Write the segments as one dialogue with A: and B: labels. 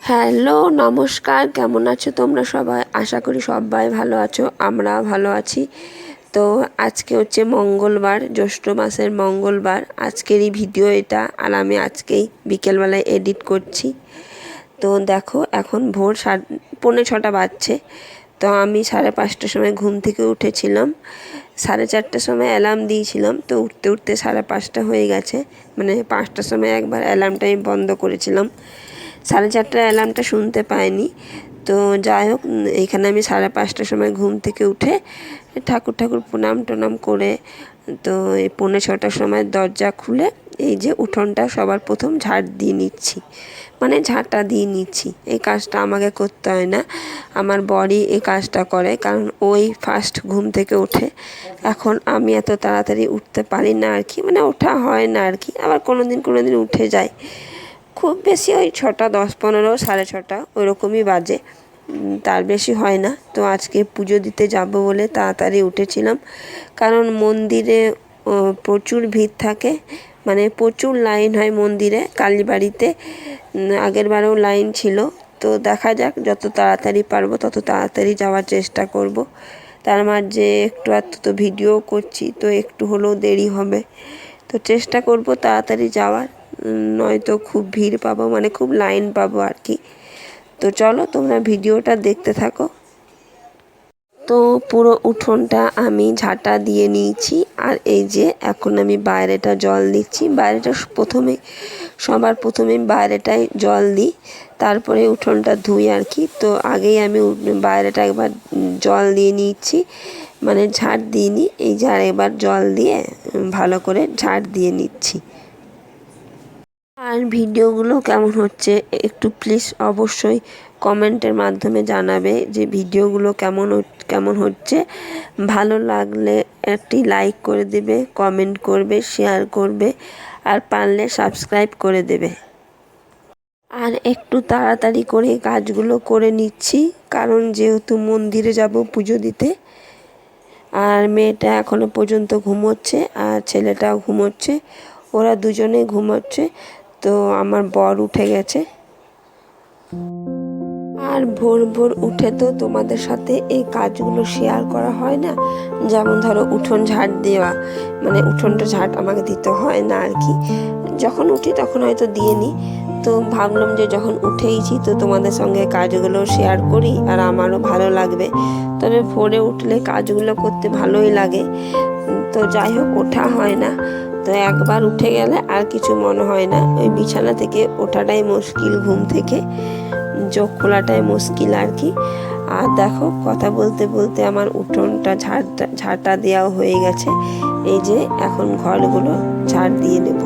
A: Hello, নমস্কার। কেমন আছো তোমরা সবাই? আশা করি সবাই ভালো আছো, আমরা ভালো আছি। তো আজকে হচ্ছে মঙ্গলবার, জ্যৈষ্ঠ মাসের মঙ্গলবার। আজকেরই ভিডিও এটা, আর আমি আজকেই বিকেলবেলায় এডিট করছি। তো দেখো, এখন ভোর 6:45 বাজছে। তো আমি 5:30টার সময় ঘুম থেকে উঠেছিলাম। 4:30টার সময় অ্যালার্ম দিয়েছিলাম, তো উঠতে উঠতে 5:30 হয়ে গেছে। মানে 5টার সময় একবার অ্যালার্মটা আমি বন্ধ করেছিলাম, 4:30টার অ্যালার্মটা শুনতে পাইনি। তো যাই হোক, এখানে আমি 5:30টার সময় ঘুম থেকে উঠে ঠাকুর প্রণাম টনাম করে, তো এই 5:45টার সময় দরজা খুলে এই যে উঠোনটা সবার প্রথম ঝাড় দিয়ে নিচ্ছি, মানে ঝাঁটা দিয়ে নিচ্ছি। এই কাজটা আমাকে করতে হয় না, আমার বরই এই কাজটা করে, কারণ ওই ফার্স্ট ঘুম থেকে ওঠে। এখন আমি এত তাড়াতাড়ি উঠতে পারি না আর কি, মানে ওঠা হয় না আর কি। আবার কোনো দিন উঠে যায়, খুব বেশি ওই 6টা 10-15, 6:30 ওইরকমই বাজে, তার বেশি হয় না। তো আজকে পুজো দিতে যাব বলে তাড়াতাড়ি উঠেছিলাম, কারণ মন্দিরে প্রচুর ভিড় থাকে, মানে প্রচুর লাইন হয় মন্দিরে, কালীবাড়িতে। আগের বারেও লাইন ছিল। তো দেখা যাক, যত তাড়াতাড়ি পারবো তত তাড়াতাড়ি যাওয়ার চেষ্টা করব। তার মাঝে একটু আধটু তো ভিডিও করছি, তো একটু হলেও দেরি হবে। তো চেষ্টা করব তাড়াতাড়ি যাওয়ার, নয়তো খুব ভিড় পাবো, মানে খুব লাইন পাবো আর কি। তো চলো তোমরা ভিডিওটা দেখতে থাকো। তো পুরো উঠোনটা আমি ঝাঁটা দিয়ে নিয়েছি, আর এই যে এখন আমি বাইরেটা জল দিচ্ছি। বাইরেটা সবার প্রথমে বাইরেটায় জল দিই, তারপরে উঠোনটা ধুই আর কি। তো আগেই আমি বাইরেটা একবার জল দিয়ে নিচ্ছি, মানে ঝাঁট দিয়ে নিই। এই যে আরেকবার জল দিয়ে ভালো করে ঝাঁট দিয়ে নিচ্ছি। আর ভিডিওগুলো কেমন হচ্ছে একটু প্লিজ অবশ্যই কমেন্টের মাধ্যমে জানাবে যে ভিডিওগুলো কেমন হচ্ছে। ভালো লাগলে একটি লাইক করে দেবে, কমেন্ট করবে, শেয়ার করবে, আর পারলে সাবস্ক্রাইব করে দেবে। আর একটু তাড়াতাড়ি করে কাজগুলো করে নিচ্ছি, কারণ যেহেতু মন্দিরে যাব পুজো দিতে। আর মেয়েটা এখনো পর্যন্ত ঘুমোচ্ছে, আর ছেলেটাও ঘুমোচ্ছে, ওরা দুজনে ঘুমোচ্ছে। তো আমার বর উঠে গেছে। আর ভোর ভোর উঠে তো তোমাদের সাথে এই কাজগুলো শেয়ার করা হয় না। যেমন ধরো উঠোন ঝাঁট দেওয়া, মানে উঠোনটা ঝাঁট আমাকে দিতে হয় না আর কি। যখন উঠি তখন হয়তো দিয়ে নিই। তো ভাবলাম যে যখন উঠেইছি তো তোমাদের সঙ্গে কাজগুলো শেয়ার করি, আর আমারও ভালো লাগবে। তবে ভোরে উঠলে কাজগুলো করতে ভালোই লাগে। তো যাই হোক, ওঠা হয় না। তো একবার উঠে গেলে আর কিছু মনে হয় না। ওই বিছানা থেকে ওঠাটাই মুশকিল, ঘুম থেকে চোখ খোলাটাই মুশকিল আর কি। আর দেখো, কথা বলতে বলতে আমার উঠোনটা ঝাঁটা দেওয়াও হয়ে গেছে। এই যে এখন ঘরগুলো ঝাড় দিয়ে নেব।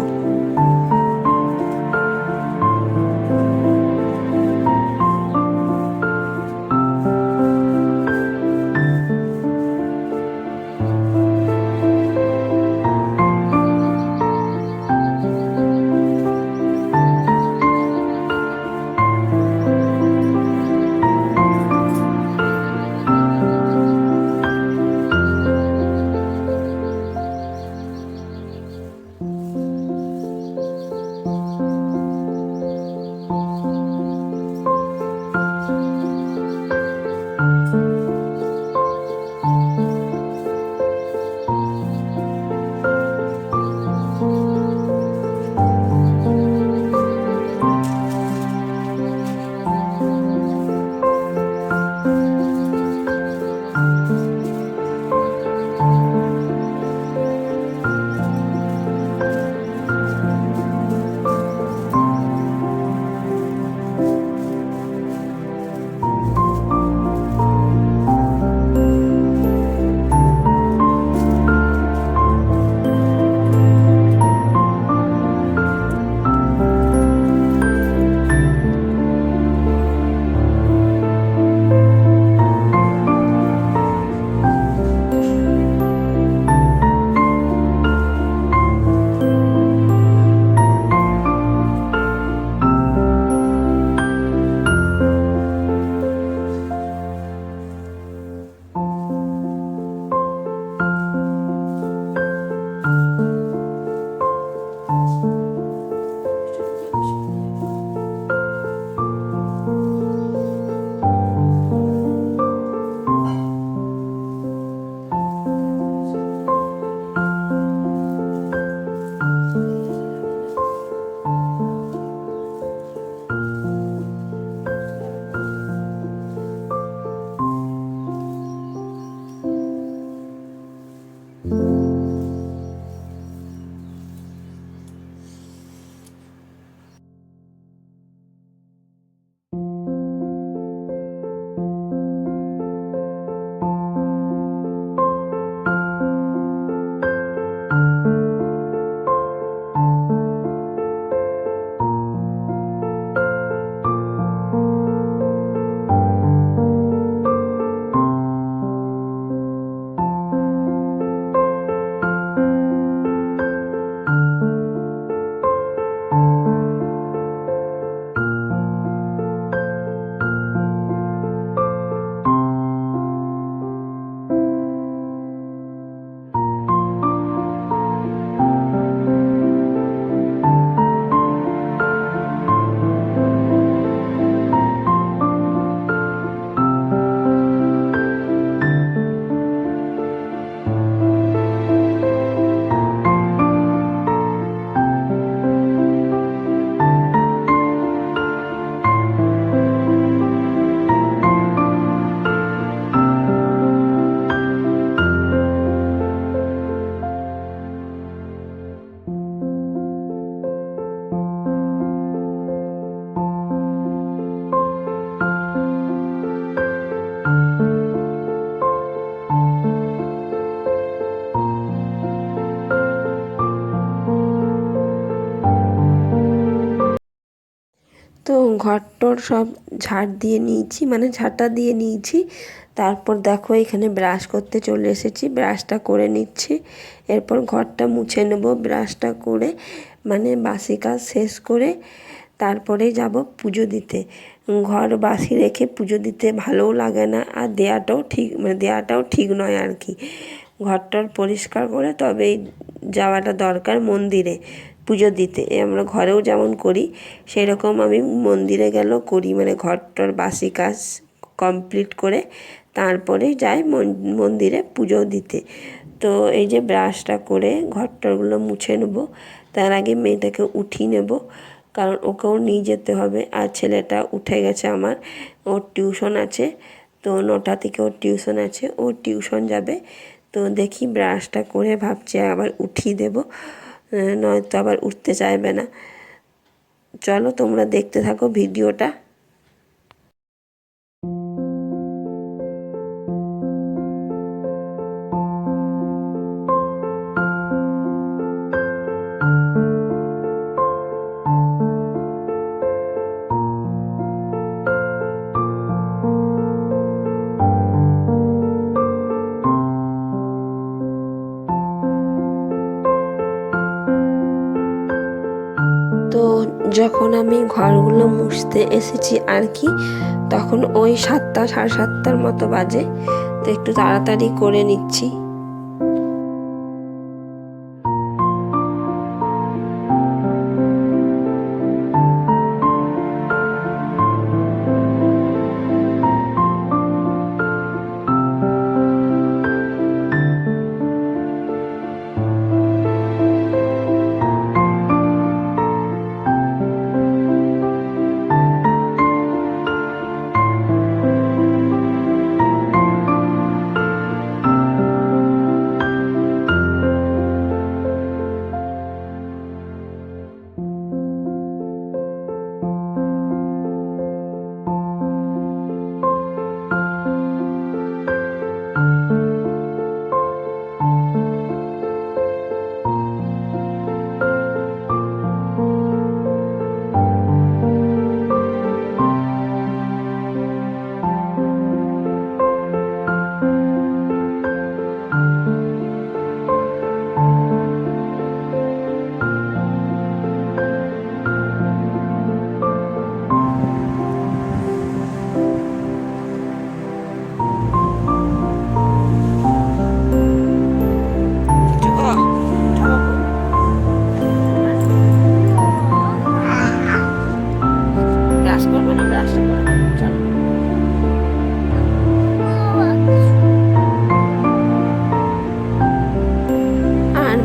A: ঘরটর সব ঝাড় দিয়ে নিয়েছি, মানে ঝাঁটা দিয়ে নিয়েছি। তারপর দেখো এখানে ব্রাশ করতে চলে এসেছি, ব্রাশটা করে নিচ্ছি। এরপর ঘরটা মুছে নেব ব্রাশটা করে, মানে বাসি কাজ শেষ করে তারপরে যাব পুজো দিতে। ঘর বাসি রেখে পুজো দিতে ভালোও লাগে না, আর দেওয়াটাও ঠিক নয় আর কি। ঘরটর পরিষ্কার করে তবেই যাওয়াটা দরকার মন্দিরে পুজো দিতে। আমরা ঘরেও যেমন করি সেরকম আমি মন্দিরে গেলেও করি, মানে ঘরটর বাসি কাজ কমপ্লিট করে তারপরে যাই মন্দিরে পুজো দিতে। তো এই যে ব্রাশটা করে ঘরটরগুলো মুছে নেব, তার আগে মেয়েটাকে উঠিয়ে নেব, কারণ ওকেও নিয়ে যেতে হবে। আর ছেলেটা উঠে গেছে আমার, ওর টিউশন আছে, তো 9টা থেকে ওর টিউশন আছে, ও টিউশন যাবে। তো দেখি ব্রাশটা করে ভাবছি আবার উঠিয়ে দেব, নয়তো আবার উঠতে চাইবে না। চলো তোমরা দেখতে থাকো ভিডিওটা। তো যখন আমি ঘরগুলো মুছতে এসেছি আর কি, তখন ওই 7টা সাড়ে 7টার মতো বাজে। তো একটু তাড়াতাড়ি করে নিচ্ছি।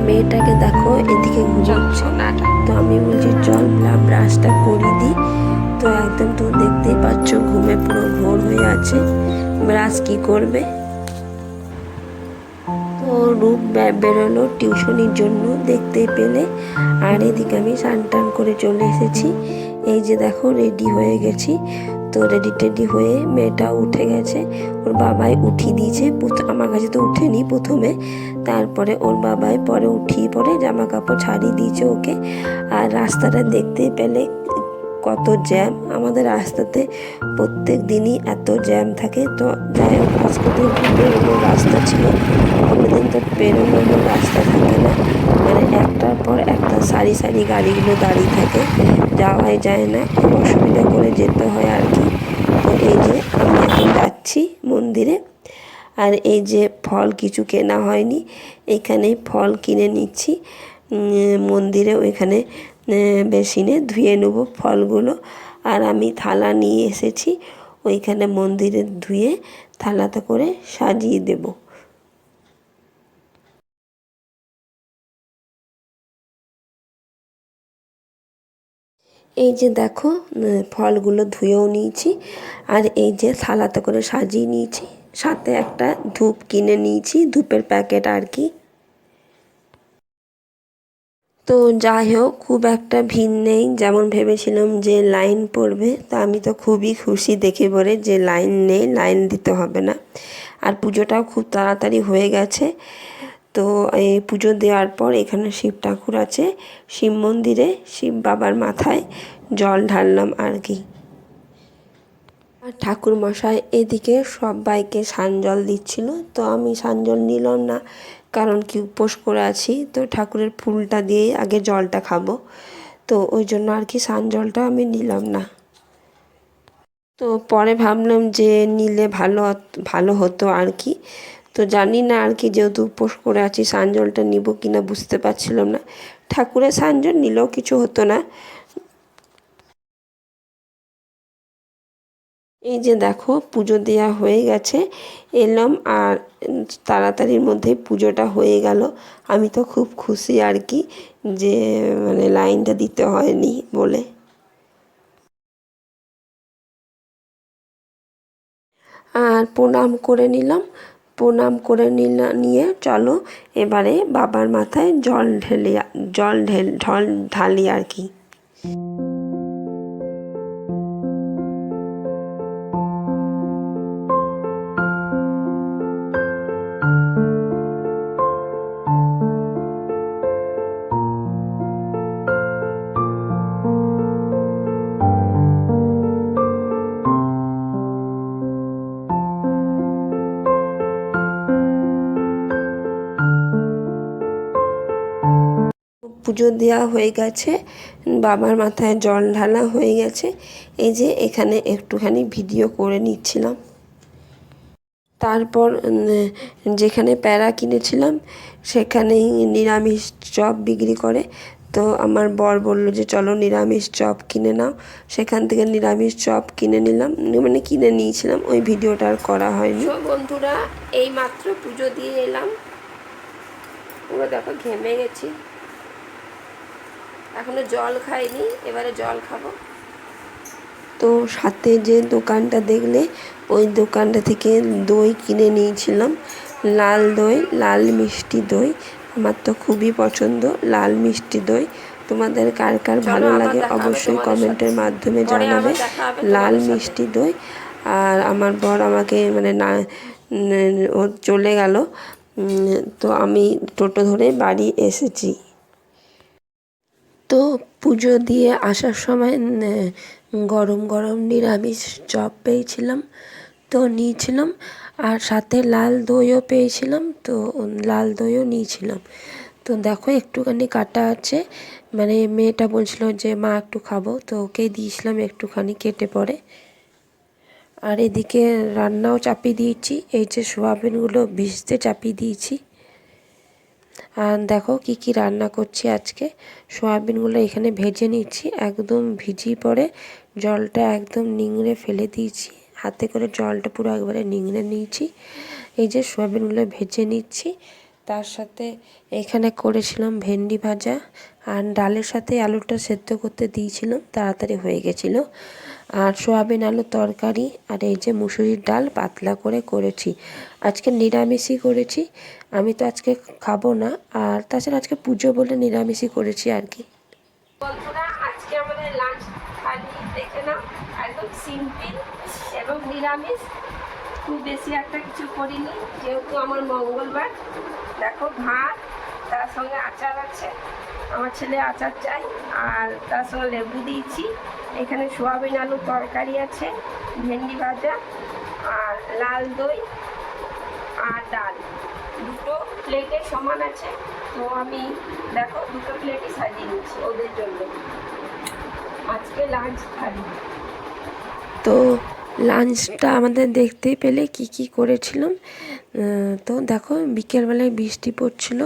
A: মেয়েটাকে দেখো এদিকে ঘুমাচ্ছে, তো আমি বলছি চল ব্রাশটা করিয়ে দিই। তো একদম তো দেখতেই পাচ্ছ ঘুমে পুরো ভোর হয়ে আছে, ব্রাশ কি করবে। তো রূপ বেরোলো টিউশনির জন্য দেখতেই পেলে। আর এদিকে আমি স্নান টান করে চলে এসেছি, এই যে দেখো রেডি হয়ে গেছি। তো রেডি টেডি হয়ে মেয়েটা উঠে গেছে, ওর বাবাই উঠিয়ে দিয়েছে। আমার কাছে তো উঠেনি প্রথমে, তারপরে ওর বাবাই পরে উঠিয়ে পরে জামা কাপড় ছাড়িয়ে দিয়েছে ওকে। আর রাস্তাটা দেখতেই পেলে কত জ্যাম আমাদের রাস্তাতে, প্রত্যেক দিনই এত জ্যাম থাকে। তো যাই হোক আজকে তো বেরোনোর রাস্তা ছিল, কোনোদিন তো বেরোনোর রাস্তা থাকে না, মানে একটার পর একটা সারি সারি গাড়িগুলো দাঁড়িয়ে থাকে, যাওয়াই যায় না, খুব অসুবিধা করে যেতে হয় আর কি। তো এই যে আমি এখন যাচ্ছি মন্দিরে, আর এই যে ফল কিছু কেনা হয়নি, এখানেই ফল কিনে নিচ্ছি মন্দিরে, ওইখানে বেসিনে ধুয়ে নেব ফলগুলো। আর আমি থালা নিয়ে এসেছি, ওইখানে মন্দিরে ধুয়ে থালাতে করে সাজিয়ে দেব। এই যে দেখো ফলগুলো ধুয়েও নিয়েছি, আর এই যে থালাতে করে সাজিয়ে নিয়েছি, সাথে একটা ধূপ কিনে নিয়েছি, ধূপের প্যাকেট আর কি। তো যাই হোক খুব একটা ভিড় নেই, যেমন ভেবেছিলাম যে লাইন পড়বে, তা আমি তো খুবই খুশি দেখে পড়ে যে লাইন নেই, লাইন দিতে হবে না। আর পুজোটাও খুব তাড়াতাড়ি হয়ে গেছে। তো এই পুজো দেওয়ার পর এখানে শিব ঠাকুর আছে, শিব মন্দিরে শিব বাবার মাথায় জল ঢাললাম আর কি। আর ঠাকুর মশাই এদিকে সবাইকে স্নান জল দিচ্ছিল, তো আমি স্নান জল নিলাম না, কারণ কি উপোস করে আছি, তো ঠাকুরের ফুলটা দিয়ে আগে জলটা খাবো, তো ওই জন্য আর কি স্নান জলটা আমি নিলাম না। তো পরে ভাবলাম যে নিলে ভালো হতো আর কি। তো জানি না আর কি, যেহেতু উপোস করে আছি স্নান জলটা নিব কি না বুঝতে পারছিলাম না। ঠাকুরের স্নান জল নিলেও কিছু হতো না। এই যে দেখো পুজো দেওয়া হয়ে গেছে, এলাম আর তাড়াতাড়ির মধ্যে পুজোটা হয়ে গেল। আমি তো খুব খুশি আর কি, যে মানে লাইনটা দিতে হয়নি বলে। আর প্রণাম করে নিলাম, নিয়ে চলো এবারে বাবার মাথায় জল ঢালি আর কি। পুজো দেওয়া হয়ে গেছে, বাবার মাথায় জল ঢালা হয়ে গেছে। এই যে এখানে একটুখানি ভিডিও করে নিচ্ছিলাম। তারপর যেখানে প্যারা কিনেছিলাম সেখানেই নিরামিষ চপ বিক্রি করে, তো আমার বর বলল যে চলো নিরামিষ চপ কিনে নাও। সেখান থেকে নিরামিষ চপ কিনে নিলাম, মানে কিনে নিয়েছিলাম, ওই ভিডিওটা আর করা হয়নি। বন্ধুরা এই মাত্র পুজো দিয়ে এলাম, পুরো দেখো ঘেমে গেছি, এখনো জল খাইনি, এবারে জল খাবো। তো সাথে যে দোকানটা দেখলে ওই দোকানটা থেকে দই কিনে নিয়েছিলাম, লাল দই, লাল মিষ্টি দই। আমার তো খুবই পছন্দ লাল মিষ্টি দই। তোমাদের কার কার ভালো লাগে অবশ্যই কমেন্টের মাধ্যমে জানাবে। লাল মিষ্টি দই। আর আমার বর আমাকে মানে না, ও চলে গেল, তো আমি টোটো ধরে বাড়ি এসেছি। তো পুজো দিয়ে আসার সময় গরম গরম নিরামিষ চপ পেয়েছিলাম, তো নিয়েছিলাম, আর সাথে লাল দইও পেয়েছিলাম, তো লাল দইও নিয়েছিলাম। তো দেখো একটুখানি কাটা আছে, মানে মেয়েটা বলছিল যে মা একটু খাবো, তো ওকেই দিয়েছিলাম একটুখানি কেটে পরে। আর এদিকে রান্নাও চাপিয়ে দিয়েছি, এই যে সোয়াবিনগুলো ভিজতে চাপিয়ে দিয়েছি। আর দেখো কি কি রান্না করছি আজকে। সোয়াবিনগুলো এখানে ভেজে নিচ্ছি, একদম ভিজিয়ে পরে জলটা একদম নিংড়ে ফেলে দিয়েছি, হাতে করে জলটা পুরো একবারে নিংড়ে নিয়েছি। এই যে সোয়াবিনগুলো ভেজে নিচ্ছি, তার সাথে এখানে করেছিলাম ভেন্ডি ভাজা, আর ডালের সাথে আলুটা সেদ্ধ করতে দিয়েছিলাম, তাড়াতাড়ি হয়ে গেছিলো। আর সোয়াবিন আলু তরকারি, আর এই যে মুসুরির ডাল পাতলা করে করেছি। আজকে নিরামিষই করেছি, আমি তো আজকে খাবো না, আর তাছাড়া আজকে পুজো বলে নিরামিষই করেছি আর কি। বন্ধুরা আজকে আমাদের লাঞ্চ থালি দেখে নাও, একদম সিম্পল এবং নিরামিষ, খুব বেশি একটা কিছু করিনি, যেহেতু আমার মঙ্গলবার। দেখো ভাত, তার সঙ্গে আচার আছে, আমার ছেলে আচার চাই, আর তার সঙ্গে লেবু দিয়েছি। এখানে সোয়াবিন আলু তরকারি আছে, ভেন্ডি ভাজা, আর লাল দই, আর ডাল। দুটো প্লেটে সমান আছে, তো আমি দেখো দুটো প্লেটই সাজিয়ে নিচ্ছি ওদের জন্য, আজকে লাঞ্চ থালি। তো লাঞ্চটা আমাদের দেখতেই পেলে কি কি করেছিলাম। তো দেখো বিকেলবেলায় বৃষ্টি পড়ছিল,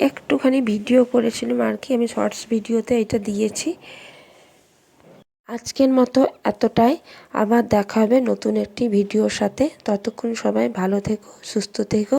A: একটুখানি ভিডিও করেছিলাম আর কি, আমি শর্টস ভিডিওতে এটা দিয়েছি। আজকের মতো এতটাই, আবার দেখা হবে নতুন একটি ভিডিওর সাথে। ততক্ষণ সবাই ভালো থেকো, সুস্থ থেকো।